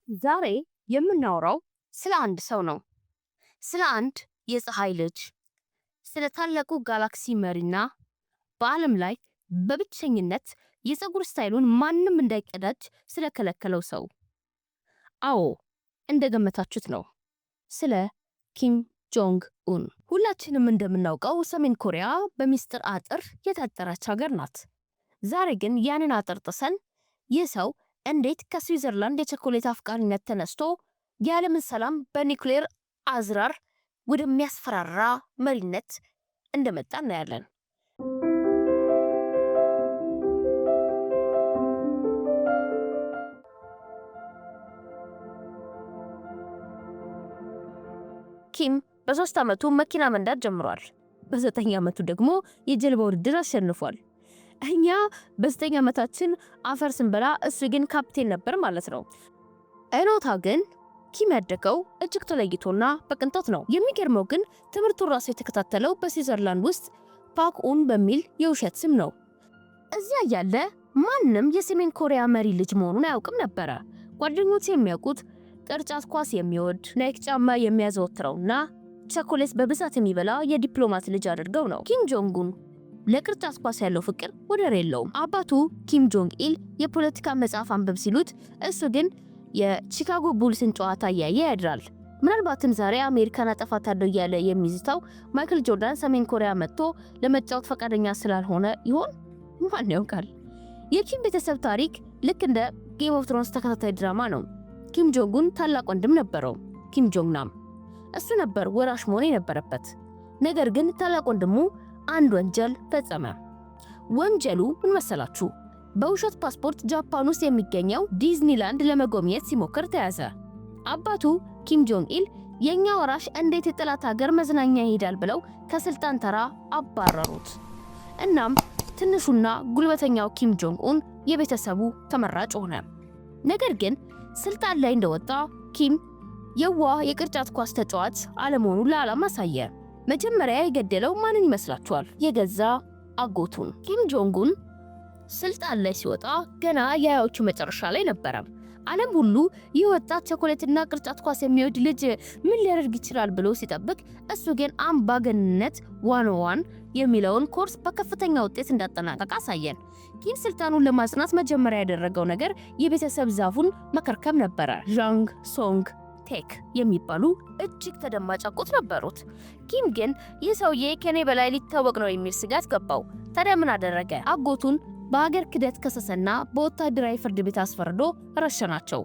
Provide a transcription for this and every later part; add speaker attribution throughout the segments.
Speaker 1: ዛሬ የምናወራው ስለ አንድ ሰው ነው። ስለ አንድ የፀሐይ ልጅ፣ ስለ ታላቁ ጋላክሲ መሪና በዓለም ላይ በብቸኝነት የፀጉር ስታይሉን ማንም እንዳይቀዳጅ ስለከለከለው ሰው። አዎ እንደገመታችሁት ነው፣ ስለ ኪም ጆንግ ኡን። ሁላችንም እንደምናውቀው ሰሜን ኮሪያ በሚስጥር አጥር የታጠረች ሀገር ናት። ዛሬ ግን ያንን አጥር ጥሰን ይህ ሰው እንዴት ከስዊዘርላንድ የቸኮሌት አፍቃሪነት ተነስቶ የዓለምን ሰላም በኒውክሌር አዝራር ወደሚያስፈራራ መሪነት እንደመጣ እናያለን። ኪም በ3 ዓመቱ መኪና መንዳት ጀምሯል። በ9 ዓመቱ ደግሞ የጀልባ ውድድር አሸንፏል። እኛ በ9 ዓመታችን አፈር ስንበላ እሱ ግን ካፕቴን ነበር ማለት ነው። እኖታ ግን ኪም ያደገው እጅግ ተለይቶና በቅንጦት ነው። የሚገርመው ግን ትምህርቱን ራሱ የተከታተለው በስዊዘርላንድ ውስጥ ፓክ ኡን በሚል የውሸት ስም ነው። እዚያ ያለ ማንም የሰሜን ኮሪያ መሪ ልጅ መሆኑን አያውቅም ነበረ። ጓደኞቹ የሚያውቁት ቅርጫት ኳስ የሚወድ ናይክ ጫማ የሚያዘወትረውና ቸኮሌት በብዛት የሚበላ የዲፕሎማት ልጅ አድርገው ነው። ኪም ጆንግ ኡን ለቅርጫት ኳስ ያለው ፍቅር ወደር የለውም። አባቱ ኪም ጆንግ ኢል የፖለቲካ መጽሐፍ አንብብ ሲሉት እሱ ግን የቺካጎ ቡልስን ጨዋታ እያየ ያድራል። ምናልባትም ዛሬ አሜሪካን አጠፋታለሁ እያለ የሚዝታው ማይክል ጆርዳን ሰሜን ኮሪያ መጥቶ ለመጫወት ፈቃደኛ ስላልሆነ ይሆን? ማን ያውቃል? የኪም ቤተሰብ ታሪክ ልክ እንደ ጌም ኦፍ ትሮንስ ተከታታይ ድራማ ነው። ኪም ጆንግ ኡን ታላቅ ወንድም ነበረው፣ ኪም ጆንግ ናም። እሱ ነበር ወራሽ መሆን የነበረበት። ነገር ግን ታላቅ ወንድሙ አንድ ወንጀል ፈጸመ። ወንጀሉ ምን መሰላችሁ? በውሸት ፓስፖርት ጃፓን ውስጥ የሚገኘው ዲዝኒላንድ ለመጎብኘት ሲሞክር ተያዘ። አባቱ ኪም ጆንግ ኢል የኛ ወራሽ እንዴት የጠላት ሀገር መዝናኛ ይሄዳል ብለው ከስልጣን ተራ አባረሩት። እናም ትንሹና ጉልበተኛው ኪም ጆንግ ኡን የቤተሰቡ ተመራጭ ሆነ። ነገር ግን ስልጣን ላይ እንደወጣ ኪም የዋህ የቅርጫት ኳስ ተጫዋች አለመሆኑን ለዓለም አሳየ። መጀመሪያ የገደለው ማንን ይመስላችኋል? የገዛ አጎቱን። ኪም ጆንግ ኡን ስልጣን ላይ ሲወጣ ገና የሃያዎቹ መጨረሻ ላይ ነበረ። ዓለም ሁሉ ይህ ወጣት ቸኮሌትና ቅርጫት ኳስ የሚወድ ልጅ ምን ሊያደርግ ይችላል ብሎ ሲጠብቅ፣ እሱ ግን አምባገነንነት 101 የሚለውን ኮርስ በከፍተኛ ውጤት እንዳጠናቀቀ አሳየን። ኪም ስልጣኑን ለማጽናት መጀመሪያ ያደረገው ነገር የቤተሰብ ዛፉን መከርከም ነበረ። ዣንግ ሶንግ ቴክ የሚባሉ እጅግ ተደማጭ አጎት ነበሩት። ኪም ግን ይህ ሰውዬ ከኔ በላይ ሊታወቅ ነው የሚል ስጋት ገባው። ታዲያ ምን አደረገ? አጎቱን በሀገር ክደት ከሰሰና በወታደራዊ ፍርድ ቤት አስፈርዶ ረሸናቸው።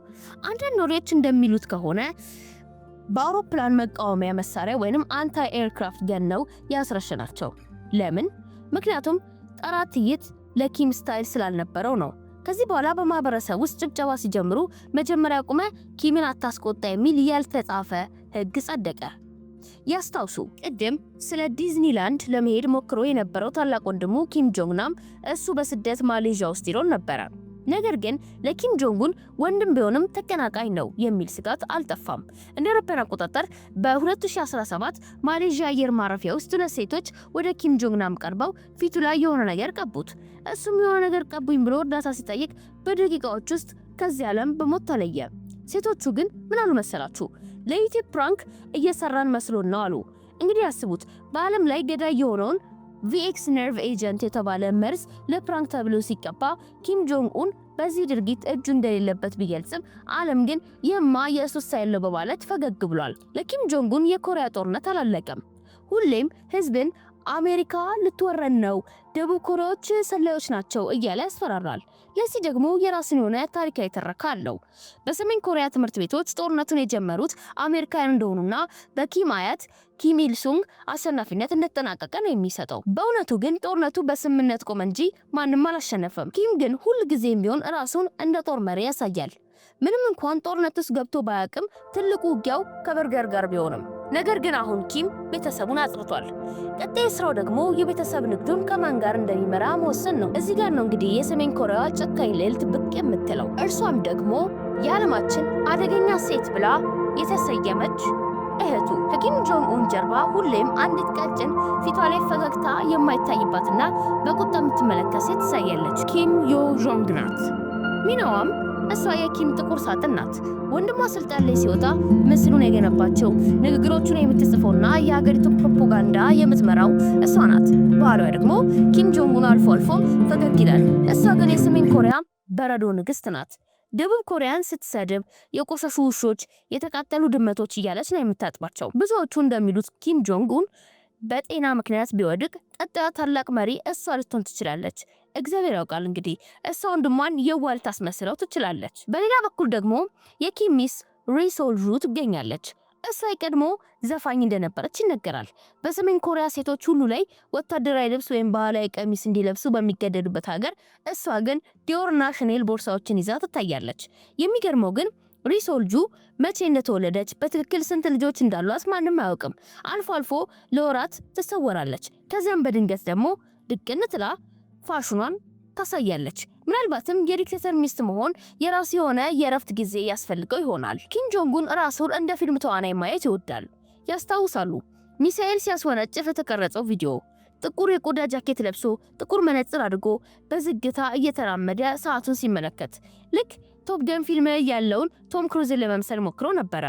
Speaker 1: አንዳንድ ወሬዎች እንደሚሉት ከሆነ በአውሮፕላን መቃወሚያ መሳሪያ ወይንም አንታይ ኤርክራፍት ገን ነው ያስረሸናቸው። ለምን? ምክንያቱም ጠራት ጥይት ለኪም ስታይል ስላልነበረው ነው። ከዚህ በኋላ በማህበረሰብ ውስጥ ጭብጨባ ሲጀምሩ መጀመሪያ ቆመ ኪምን አታስቆጣ የሚል ያልተጻፈ ህግ ጸደቀ። ያስታውሱ፣ ቅድም ስለ ዲዝኒላንድ ለመሄድ ሞክሮ የነበረው ታላቅ ወንድሙ ኪም ጆንግ ናም እሱ በስደት ማሌዥያ ውስጥ ይሮን ነበረ። ነገር ግን ለኪም ጆንግ ኡን ወንድም ቢሆንም ተቀናቃኝ ነው የሚል ስጋት አልጠፋም። እንደ አውሮፓውያን አቆጣጠር በ2017 ማሌዥያ አየር ማረፊያ ውስጥ ሁለት ሴቶች ወደ ኪም ጆንግ ናም ቀርበው ፊቱ ላይ የሆነ ነገር ቀቡት። እሱም የሆነ ነገር ቀቡኝ ብሎ እርዳታ ሲጠይቅ በደቂቃዎች ውስጥ ከዚህ ዓለም በሞት ተለየ። ሴቶቹ ግን ምን አሉ መሰላችሁ? ለዩቲዩብ ፕራንክ እየሰራን መስሎን ነው አሉ። እንግዲህ ያስቡት፣ በዓለም ላይ ገዳይ የሆነውን ቪኤክስ ነርቭ ኤጀንት የተባለ መርዝ ለፕራንክ ተብሎ ሲቀባ ኪም ጆንግ ኡን በዚህ ድርጊት እጁ እንደሌለበት ቢገልጽም ዓለም ግን ይህማ የእሱ ስታይል ነው በማለት ፈገግ ብሏል። ለኪም ጆንግ ኡን የኮሪያ ጦርነት አላለቀም። ሁሌም ህዝብን አሜሪካ ልትወረን ነው፣ ደቡብ ኮሪያዎች ሰላዮች ናቸው እያለ ያስፈራራል። ለዚህ ደግሞ የራሱን የሆነ ታሪካዊ ትረካ አለው። በሰሜን ኮሪያ ትምህርት ቤቶች ጦርነቱን የጀመሩት አሜሪካውያን እንደሆኑና በኪም አያት ኪም ኢል ሱንግ አሸናፊነት እንደተጠናቀቀ ነው የሚሰጠው። በእውነቱ ግን ጦርነቱ በስምምነት ቆመ እንጂ ማንም አላሸነፈም። ኪም ግን ሁል ጊዜም ቢሆን ራሱን እንደ ጦር መሪ ያሳያል። ምንም እንኳን ጦርነት ውስጥ ገብቶ ባያቅም ትልቁ ውጊያው ከበርገር ጋር ቢሆንም፣ ነገር ግን አሁን ኪም ቤተሰቡን አጽርቷል። ቀጣይ ስራው ደግሞ የቤተሰብ ንግዱን ከማን ጋር እንደሚመራ መወሰን ነው። እዚህ ጋር ነው እንግዲህ የሰሜን ኮሪያዋ ጨካኝ ልዕልት ብቅ የምትለው። እርሷም ደግሞ የዓለማችን አደገኛ ሴት ብላ የተሰየመች እህቱ። ከኪም ጆንግ ኡን ጀርባ ሁሌም አንዲት ቀጭን ፊቷ ላይ ፈገግታ የማይታይባትና በቁጣ የምትመለከት ሴት ትሳያለች። ኪም ዮ ጆንግ ናት። ሚናዋም እሷ የኪም ጥቁር ሳጥን ናት። ወንድሟ ስልጣን ላይ ሲወጣ ምስሉን የገነባቸው ንግግሮቹን የምትጽፈውና የሀገሪቱን ፕሮፓጋንዳ የምትመራው እሷ ናት። ባሏ ደግሞ ኪም ጆንግ ኡን አልፎ አልፎ ፈገግ ይላል። እሷ ግን የሰሜን ኮሪያ በረዶ ንግስት ናት። ደቡብ ኮሪያን ስትሰድብ የቆሸሹ ውሾች፣ የተቃጠሉ ድመቶች እያለች ነው የምታጥባቸው። ብዙዎቹ እንደሚሉት ኪም ጆንግ ኡን በጤና ምክንያት ቢወድቅ ቀጣዩ ታላቅ መሪ እሷ ልትሆን ትችላለች። እግዚአብሔር ያውቃል እንግዲህ እሷ ወንድሟን የዋህ ልታስመስለው ትችላለች። በሌላ በኩል ደግሞ የኪም ሚስ ሪ ሶል ጁ ትገኛለች። እሷ የቀድሞ ዘፋኝ እንደነበረች ይነገራል። በሰሜን ኮሪያ ሴቶች ሁሉ ላይ ወታደራዊ ልብስ ወይም ባህላዊ ቀሚስ እንዲለብሱ በሚገደዱበት ሀገር እሷ ግን ዲዮርና ሻኔል ቦርሳዎችን ይዛ ትታያለች። የሚገርመው ግን ሪ ሶል ጁ መቼ እንደተወለደች በትክክል ስንት ልጆች እንዳሏት ማንም አያውቅም። አልፎ አልፎ ለወራት ትሰወራለች። ከዚያም በድንገት ደግሞ ድቅን ትላ ፋሽኗን ታሳያለች። ምናልባትም የዲክቴተር ሚስት መሆን የራሱ የሆነ የረፍት ጊዜ ያስፈልገው ይሆናል። ኪም ጆንግ ኡን ራሱን እንደ ፊልም ተዋናይ ማየት ይወዳል። ያስታውሳሉ ሚሳኤል ሲያስወነጭፍ የተቀረጸው ቪዲዮ። ጥቁር የቆዳ ጃኬት ለብሶ ጥቁር መነጽር አድርጎ በዝግታ እየተራመደ ሰዓቱን ሲመለከት ልክ ቶፕ ገን ፊልም ያለውን ቶም ክሩዝን ለመምሰል ሞክሮ ነበር።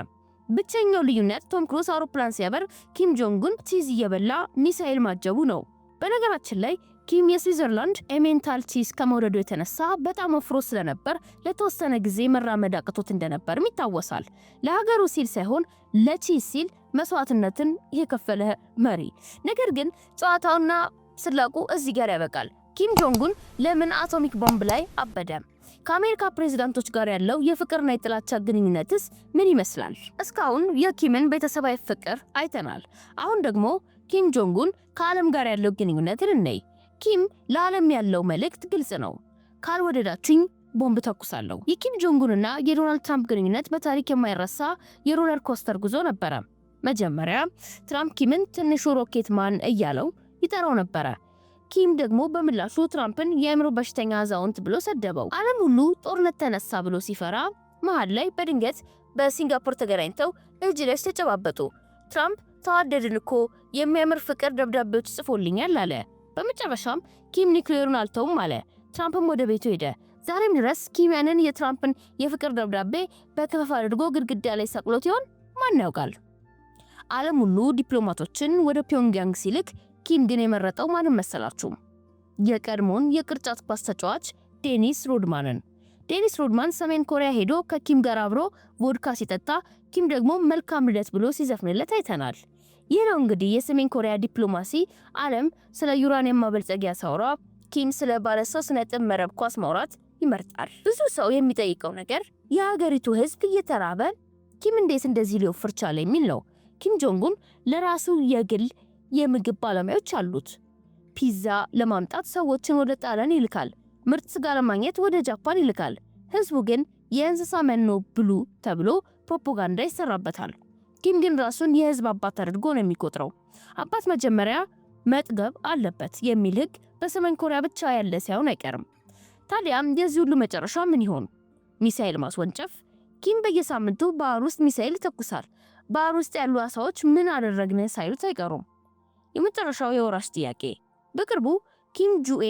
Speaker 1: ብቸኛው ልዩነት ቶም ክሩዝ አውሮፕላን ሲያበር ኪም ጆንግ ኡን ቺዝ እየበላ ሚሳኤል ማጀቡ ነው። በነገራችን ላይ ኪም የስዊዘርላንድ ኤሜንታል ቺዝ ከመውደዱ የተነሳ በጣም ወፍሮ ስለነበር ለተወሰነ ጊዜ መራመድ አቅቶት እንደነበርም ይታወሳል። ለሀገሩ ሲል ሳይሆን ለቺዝ ሲል መስዋዕትነትን የከፈለ መሪ። ነገር ግን ጨዋታውና ስላቁ እዚህ ጋር ያበቃል። ኪም ጆንግ ኡን ለምን አቶሚክ ቦምብ ላይ አበደ? ከአሜሪካ ፕሬዝዳንቶች ጋር ያለው የፍቅርና የጥላቻ ግንኙነትስ ምን ይመስላል? እስካሁን የኪምን ቤተሰባዊ ፍቅር አይተናል። አሁን ደግሞ ኪም ጆንግ ኡን ከዓለም ጋር ያለው ግንኙነትን እንይ። ኪም ለዓለም ያለው መልእክት ግልጽ ነው። ካልወደዳችኝ ቦምብ ተኩሳለሁ። የኪም ጆንግ ኡንና የዶናልድ ትራምፕ ግንኙነት በታሪክ የማይረሳ የሮለር ኮስተር ጉዞ ነበረ። መጀመሪያ ትራምፕ ኪምን ትንሹ ሮኬት ማን እያለው ይጠራው ነበረ። ኪም ደግሞ በምላሹ ትራምፕን የአእምሮ በሽተኛ አዛውንት ብሎ ሰደበው። ዓለም ሁሉ ጦርነት ተነሳ ብሎ ሲፈራ መሃል ላይ በድንገት በሲንጋፖር ተገናኝተው እጅ ለእጅ ተጨባበጡ። ትራምፕ ተዋደድን እኮ የሚያምር ፍቅር ደብዳቤዎች ጽፎልኛል አለ። በመጨረሻም ኪም ኒውክሌሩን አልተውም አለ። ትራምፕም ወደ ቤቱ ሄደ። ዛሬም ድረስ ኪም ያንን የትራምፕን የፍቅር ደብዳቤ በክፈፍ አድርጎ ግድግዳ ላይ ሰቅሎት ይሆን? ማን ያውቃል? ዓለም ሁሉ ዲፕሎማቶችን ወደ ፒዮንግያንግ ሲልክ ኪም ግን የመረጠው ማንም መሰላችሁ? የቀድሞውን የቅርጫት ኳስ ተጫዋች ዴኒስ ሮድማንን። ዴኒስ ሮድማን ሰሜን ኮሪያ ሄዶ ከኪም ጋር አብሮ ቮድካ ሲጠጣ ኪም ደግሞ መልካም ልደት ብሎ ሲዘፍንለት አይተናል። ይህ ነው እንግዲህ የሰሜን ኮሪያ ዲፕሎማሲ። ዓለም ስለ ዩራኒየም ማበልጸጊያ ሳውራ ኪም ስለ ባለ 3 ነጥብ መረብ ኳስ ማውራት ይመርጣል። ብዙ ሰው የሚጠይቀው ነገር የሀገሪቱ ሕዝብ እየተራበ ኪም እንዴት እንደዚህ ሊወፍር ቻለ የሚል ነው። ኪም ጆንግ ኡን ለራሱ የግል የምግብ ባለሙያዎች አሉት። ፒዛ ለማምጣት ሰዎችን ወደ ጣሊያን ይልካል። ምርጥ ስጋ ለማግኘት ወደ ጃፓን ይልካል። ህዝቡ ግን የእንስሳ መኖ ብሉ ተብሎ ፕሮፓጋንዳ ይሰራበታል። ኪም ግን ራሱን የህዝብ አባት አድርጎ ነው የሚቆጥረው። አባት መጀመሪያ መጥገብ አለበት የሚል ህግ በሰሜን ኮሪያ ብቻ ያለ ሳይሆን አይቀርም። ታዲያም የዚህ ሁሉ መጨረሻ ምን ይሆን? ሚሳኤል ማስወንጨፍ። ኪም በየሳምንቱ ባህር ውስጥ ሚሳኤል ይተኩሳል። ባህር ውስጥ ያሉ አሳዎች ምን አደረግን ሳይሉት አይቀሩም። የመጨረሻው የወራሽ ጥያቄ። በቅርቡ ኪም ጁኤ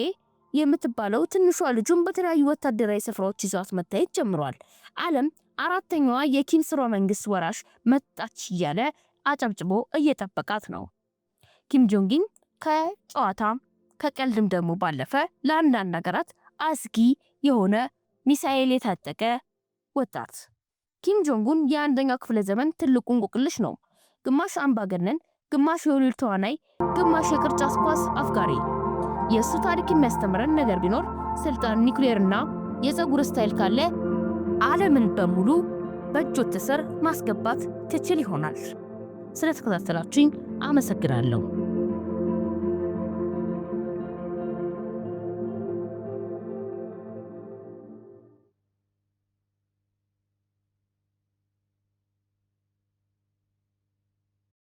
Speaker 1: የምትባለው ትንሿ ልጁን በተለያዩ ወታደራዊ ስፍራዎች ይዟት መታየት ጀምሯል። ዓለም አራተኛዋ የኪም ስርወ መንግስት ወራሽ መጣች እያለ አጨብጭቦ እየጠበቃት ነው። ኪም ጆንግ ኡን ከጨዋታ ከቀልድም ደግሞ ባለፈ ለአንዳንድ ነገራት አስጊ የሆነ ሚሳኤል የታጠቀ ወጣት። ኪም ጆንግ ኡን የአንደኛው ክፍለ ዘመን ትልቁ እንቆቅልሽ ነው። ግማሽ አምባገነን፣ ግማሽ የሆሊውድ ተዋናይ፣ ግማሽ የቅርጫት ኳስ አፍቃሪ። የእሱ ታሪክ የሚያስተምረን ነገር ቢኖር ስልጣን፣ ኒውክሌርና የፀጉር ስታይል ካለ ዓለምን በሙሉ በእጆች ስር ማስገባት ትችል ይሆናል። ስለተከታተላችሁኝ አመሰግናለሁ።